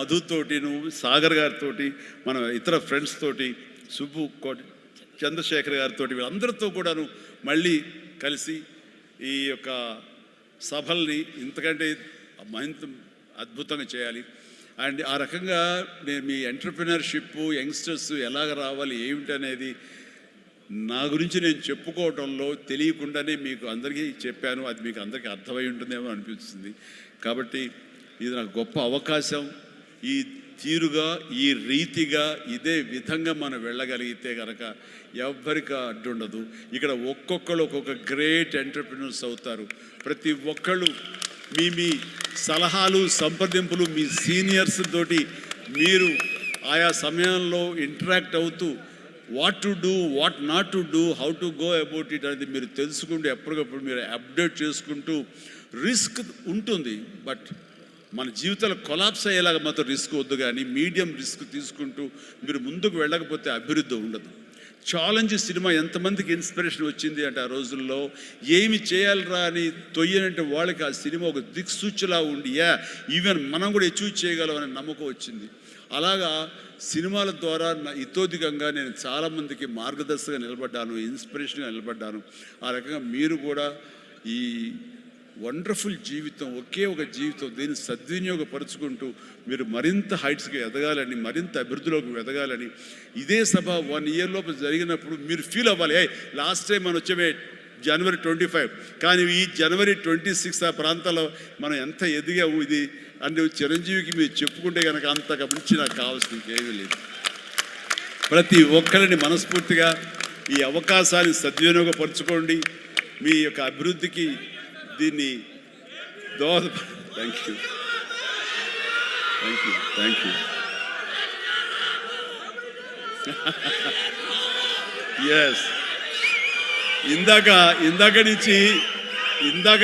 మధుతోటి, నువ్వు సాగర్ గారితో, మన ఇతర ఫ్రెండ్స్ తోటి, సుబ్బు చంద్రశేఖర్ గారితో, వీళ్ళందరితో కూడాను మళ్ళీ కలిసి ఈ యొక్క సభల్ని ఇంతకంటే మరింత అద్భుతంగా చేయాలి. అండ్ ఆ రకంగా నేను మీ ఎంటర్‌ప్రెన్యూర్‌షిప్, యంగ్స్టర్స్ ఎలాగ రావాలి ఏమిటి అనేది నా గురించి నేను చెప్పుకోవడంలో తెలియకుండానే మీకు అందరికీ చెప్పాను. అది మీకు అందరికీ అర్థమై ఉంటుందేమో అనిపిస్తుంది. కాబట్టి ఇది నాకు గొప్ప అవకాశం. ఈ తీరుగా, ఈ రీతిగా, ఇదే విధంగా మనం వెళ్ళగలిగితే కనుక ఎవ్వరికి అడ్డుండదు. ఇక్కడ ఒక్కొక్కరు ఒక్కొక్క గ్రేట్ ఎంటర్‌ప్రెన్యూర్స్ అవుతారు. ప్రతి ఒక్కళ్ళు మీ సలహాలు, సంప్రదింపులు మీ సీనియర్స్ తోటి మీరు ఆయా సమయంలో ఇంటరాక్ట్ అవుతూ what to do, what not to do, how to go about it అనేది మీరు తెలుసుకుంటూ ఎప్పటికప్పుడు మీరు అప్డేట్ చేసుకుంటూ, రిస్క్ ఉంటుంది బట్ మన జీవితాలు కొలాప్స్ అయ్యేలాగా మాత్రం రిస్క్ వద్దు. కానీ మీడియం రిస్క్ తీసుకుంటూ మీరు ముందుకు వెళ్ళకపోతే అభివృద్ధి ఉండదు. ఛాలెంజ్ సినిమా ఎంతమందికి ఇన్స్పిరేషన్ వచ్చింది అంటే ఆ రోజుల్లో ఏమి చేయాలరా అని తొయ్యనంటే వాళ్ళకి ఆ సినిమా ఒక దిక్సూచిలా ఉండి ఈవెన్ మనం కూడా అచీవ్ చేయగలం అనే నమ్మకం వచ్చింది. అలాగా సినిమాల ద్వారా ఇతోధికంగా నేను చాలామందికి మార్గదర్శకంగా నిలబడ్డాను, ఇన్స్పిరేషన్గా నిలబడ్డాను. ఆ రకంగా మీరు కూడా ఈ వండర్ఫుల్ జీవితం, ఒకే ఒక జీవితం, దీన్ని సద్వినియోగపరుచుకుంటూ మీరు మరింత హైట్స్కి ఎదగాలని, మరింత అభివృద్ధిలోకి ఎదగాలని, ఇదే సభ 1 year లోపు జరిగినప్పుడు మీరు ఫీల్ అవ్వాలి. లాస్ట్ టైం మనం వచ్చే January 25, కానీ ఈ January 26 ఆ ప్రాంతాల్లో మనం ఎంత ఎదిగాము ఇది అంటే చిరంజీవికి మీరు చెప్పుకుంటే కనుక అంతకు మించి నాకు కావాల్సింది ఇంకేమీ లేదు. ప్రతి ఒక్కరిని మనస్ఫూర్తిగా ఈ అవకాశాన్ని సద్వినియోగపరచుకోండి. మీ యొక్క అభివృద్ధికి దీన్ని థ్యాంక్ యూ. ఎస్, ఇందాక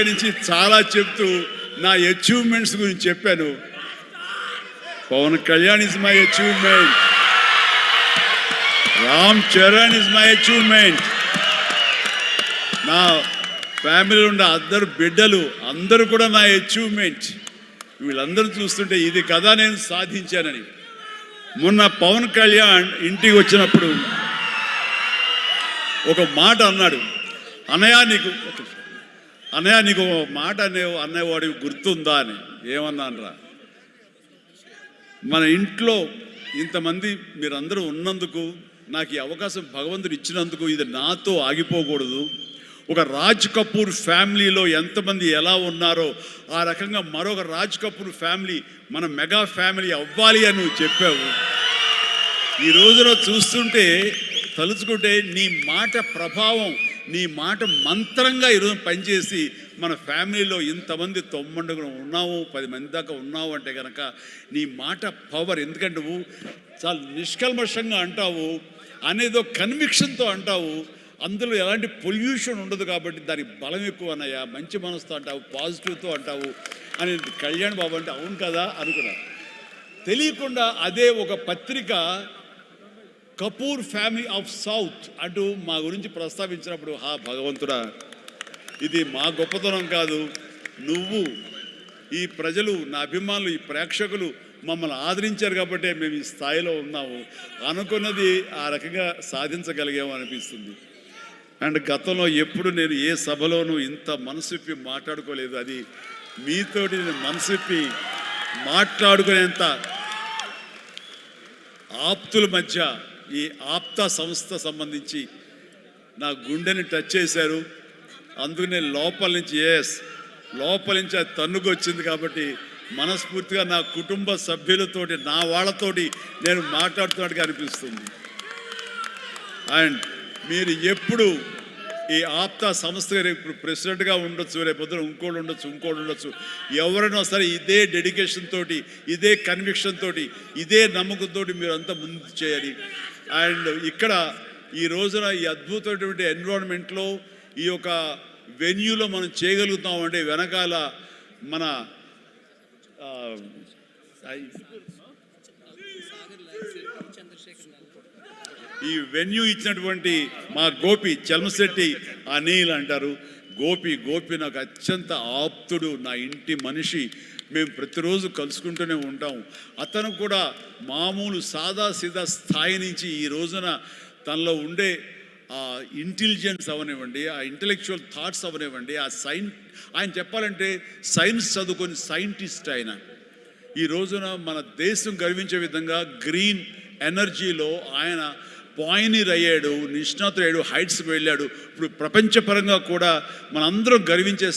నుంచి చాలా చెప్తూ నా అచీవ్మెంట్స్ గురించి చెప్పాను. Pavan Kalyan is my achievement, Ram Charan is my achievement, నా ఫ్యామిలీలో ఉన్న అందరు బిడ్డలు అందరూ కూడా నా అచీవ్మెంట్. వీళ్ళందరూ చూస్తుంటే ఇది కదా నేను సాధించానని. మొన్న పవన్ కళ్యాణ్ ఇంటికి వచ్చినప్పుడు ఒక మాట అన్నాడు, అన్నయ్య నీకు ఒక మాట అన్నవాడికి గుర్తుందా అని. ఏమన్నానరా, మన ఇంట్లో ఇంతమంది మీరందరూ ఉన్నందుకు, నాకు ఈ అవకాశం భగవంతుడు ఇచ్చినందుకు ఇది నాతో ఆగిపోకూడదు. ఒక రాజ్ కపూర్ ఫ్యామిలీలో ఎంతమంది ఎలా ఉన్నారో ఆ రకంగా మరొక రాజ్ కపూర్ ఫ్యామిలీ మన మెగా ఫ్యామిలీ అవ్వాలి అని నువ్వు చెప్పావు. ఈ రోజున చూస్తుంటే, తలుచుకుంటే నీ మాట ప్రభావం, నీ మాట మంత్రంగా ఈరోజు పనిచేసి మన ఫ్యామిలీలో ఇంతమంది 90 ఉన్నావు, 10 మంది దాకా ఉన్నావు అంటే కనుక నీ మాట పవర్. ఎందుకంటే నువ్వు చాలా నిష్కల్మషంగా అంటావు, అనేదో కన్విక్షన్తో అంటావు, అందులో ఎలాంటి పొల్యూషన్ ఉండదు కాబట్టి దానికి బలం ఎక్కువ అన్నయ్య. మంచి మనసుతో అంటావు, పాజిటివ్తో అంటావు అని కళ్యాణ్ బాబు అంటే అవును కదా అనుకున్నా. తెలియకుండా అదే ఒక పత్రిక కపూర్ ఫ్యామిలీ ఆఫ్ సౌత్ అంటూ మా గురించి ప్రస్తావించినప్పుడు, భగవంతుడా, ఇది మా గొప్పతనం కాదు, నువ్వు ఈ ప్రజలు, నా అభిమానులు, ఈ ప్రేక్షకులు మమ్మల్ని ఆదరించారు కాబట్టి మేము ఈ స్థాయిలో ఉన్నాము అనుకున్నది ఆ రకంగా సాధించగలిగాము అనిపిస్తుంది. అండ్ గతంలో ఎప్పుడు నేను ఏ సభలోనూ ఇంత మనసిప్పి మాట్లాడుకోలేదు. అది మీతోటి నేను మనసిప్పి మాట్లాడుకునేంత ఆప్తుల మధ్య ఈ ఆప్తా సంస్థ సంబంధించి నా గుండెని టచ్ చేశారు. అందుకనే లోపల నుంచి అది తన్నుకొచ్చింది. కాబట్టి మనస్ఫూర్తిగా నా కుటుంబ సభ్యులతోటి, నా వాళ్ళతోటి నేను మాట్లాడుతున్నట్టుగా అనిపిస్తుంది. అండ్ మీరు ఎప్పుడు ఈ ఆప్తా సంస్థ ఇప్పుడు ప్రెసిడెంట్గా ఉండొచ్చు, రేపొద్దున ఇంకోటి ఉండొచ్చు, ఎవరైనా సరే ఇదే డెడికేషన్ తోటి, ఇదే కన్విక్షన్ తోటి, ఇదే నమ్మకంతో మీరు అంతా ముందు చేయాలి. అండ్ ఇక్కడ ఈ రోజున ఈ అద్భుతమైనటువంటి ఎన్విరాన్మెంట్లో, ఈ యొక్క వెన్యూలో మనం చేయగలుగుతామంటే వెనకాల మన ఈ వెన్యూ ఇచ్చినటువంటి మా గోపి చల్మశెట్టి అనిల్ అంటారు. గోపి నాకు అత్యంత ఆప్తుడు, నా ఇంటి మనిషి, మేము ప్రతిరోజు కలుసుకుంటూనే ఉంటాం. అతను కూడా మామూలు సాదాసీదా స్థాయి నుంచి ఈ రోజున తనలో ఉండే ఆ ఇంటెలిజెన్స్ అవనివ్వండి, ఆ ఇంటలెక్చువల్ థాట్స్ అవనివ్వండి, ఆయన చెప్పాలంటే సైన్స్ చదువుకొని సైంటిస్ట్ ఆయన. ఈ రోజున మన దేశం గర్వించే విధంగా గ్రీన్ ఎనర్జీలో ఆయన పాయనీర్ అయ్యాడు, నిష్ణాతుడు అయ్యాడు, హైట్స్కి వెళ్ళాడు. ఇప్పుడు ప్రపంచపరంగా కూడా మనందరం గర్వించే